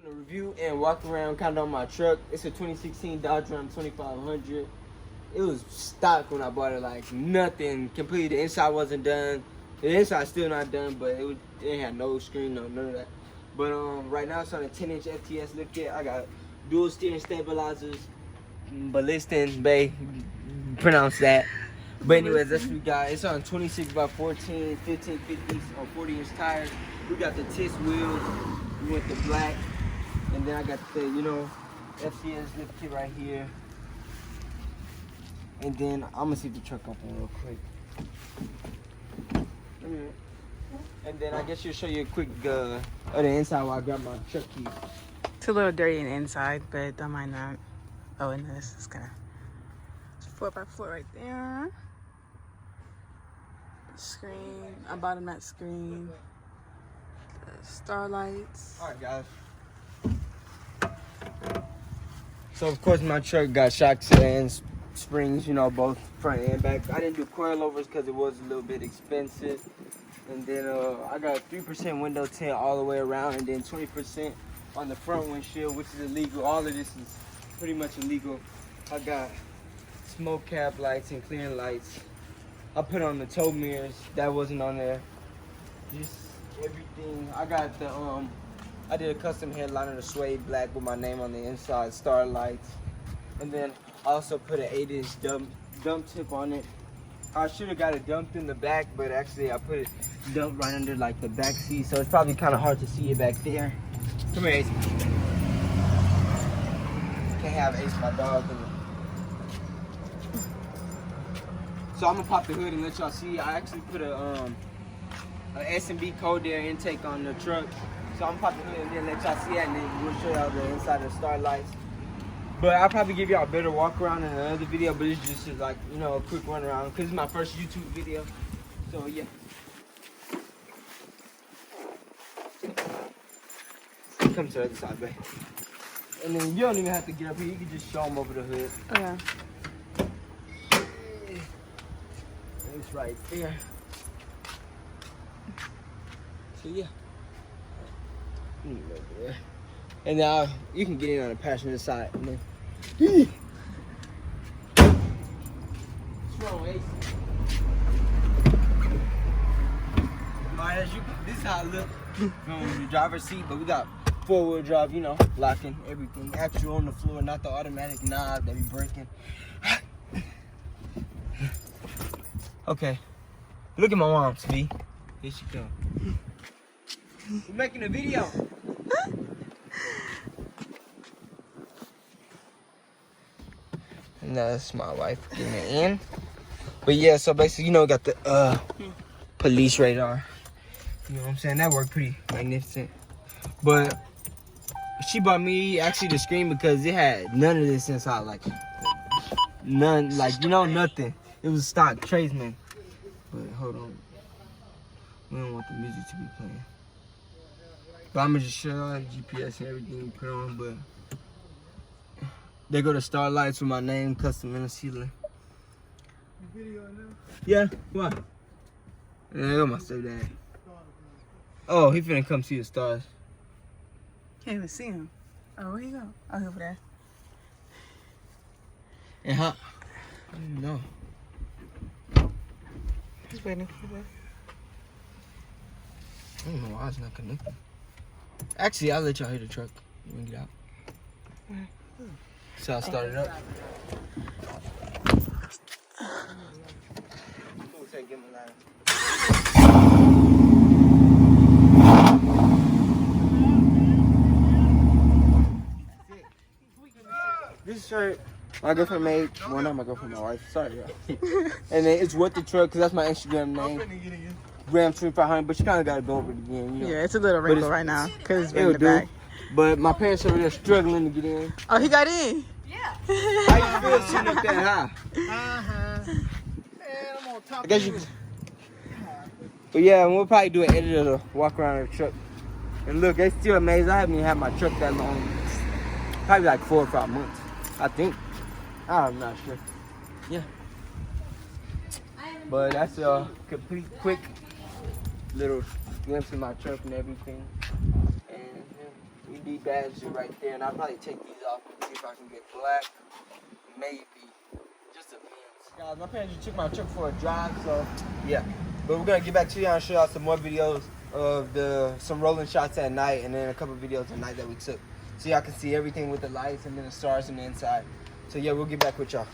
Doing a review and walk around kind of on my truck. It's a 2016 Dodge Ram 2500. It was stock when I bought it, like nothing. Completely, the inside wasn't done. The inside still not done, but it didn't have no screen, no none of that. But right now it's on a 10-inch FTS LIFT kit. I got dual steering stabilizers, ballistin, bay, pronounce that. But anyways, that's what we got. It's on 26 by 14, 1550s on 40-inch tires. We got the THROTTLE wheels. We went the black. And then I got the, FTS LIFT kit right here. And then I'm gonna see the truck open real quick. And then I guess you'll show you a quick of the inside while I grab my truck keys. It's a little dirty in the inside, but don't mind that. Oh, and this is kind of 4x4 right there. Screen. I bought him that screen. The STARLIGHTS. All right, guys. So of course my truck got shocks and springs, both front and back. I didn't do coilovers because it was a little bit expensive. And then I got 3% window tint all the way around, and then 20% on the front windshield, which is illegal. All of this is pretty much illegal. I got smoke cap lights and clearing lights. I put on the tow mirrors, that wasn't on there. Just everything. I got the I did a custom headliner, the suede black with my name on the inside, Starlights. And then I also put an 8-inch dump tip on it. I should have got it dumped in the back, but actually I put it dumped right under like the back seat, so it's probably kind of hard to see it back there. Come here, Ace. Can't have Ace, my dog. So I'm gonna pop the hood and let y'all see. I actually put a S&B cold air intake on the truck. So I'm gonna pop the hood and then let y'all see that, and then we'll show y'all the inside of the Starlights. But I'll probably give y'all a better walk around in another video, but it's just like, a quick run around, because it's my first YouTube video. So yeah. Come to the other side, babe. And then you don't even have to get up here, you can just show them over the hood. Yeah. It's right there. So yeah. Over there. And now you can get in on the passenger side. And then, what's wrong, Ace? This is how I look from the driver's seat, but we got 4-wheel drive, locking everything. Actual on the floor, not the automatic knob that be breaking. Okay, look at my mom, Svi. Here she come. We're making a video. And that's my wife getting it in. But yeah, so basically, got the police radar. You know what I'm saying? That worked pretty magnificent. But she bought me actually the screen because it had none of this inside, like none, nothing. It was stock tradesman. But hold on, we don't want the music to be playing. But I'm gonna just show y'all GPS and everything we put on. But they go to Starlights with my name, custom inner ceiling. Video now? Yeah, what? Yeah, I got my stepdad. Oh, he finna come see the stars. Can't even see him. Oh, where you go? Oh, over there. And how? I don't know. He's waiting for that. I don't know why it's not connected. Actually, I'll let y'all hear the truck when we get out. So I'll start it up. This shirt my girlfriend made. Well, not my girlfriend, my wife. Sorry, y'all. And then it's What the Truck, because that's my Instagram name. Ram 2500, but you kind of got to go over it again. Yeah, it's a little wrinkle right now because it's in the back. But my parents over there struggling to get in. Oh, he got in? Yeah. How you feel sitting up that high? Man, I'm on top I guess you. But yeah, we'll probably do an edit of the walk around the truck. And look, it's still amazing. I haven't even had my truck that long. Probably like 4 or 5 months, I think. I'm not sure. Yeah. But that's a complete, quick little glimpse of my truck and everything. And yeah, we badges right there, and I'll probably take these off and see if I can get black. Maybe. Just depends. Guys, my parents just took my truck for a drive, so yeah. But we're gonna get back to y'all and show y'all some more videos of some rolling shots at night, and then a couple videos at night that we took, so y'all can see everything with the lights and then the stars on the inside. So yeah, we'll get back with y'all.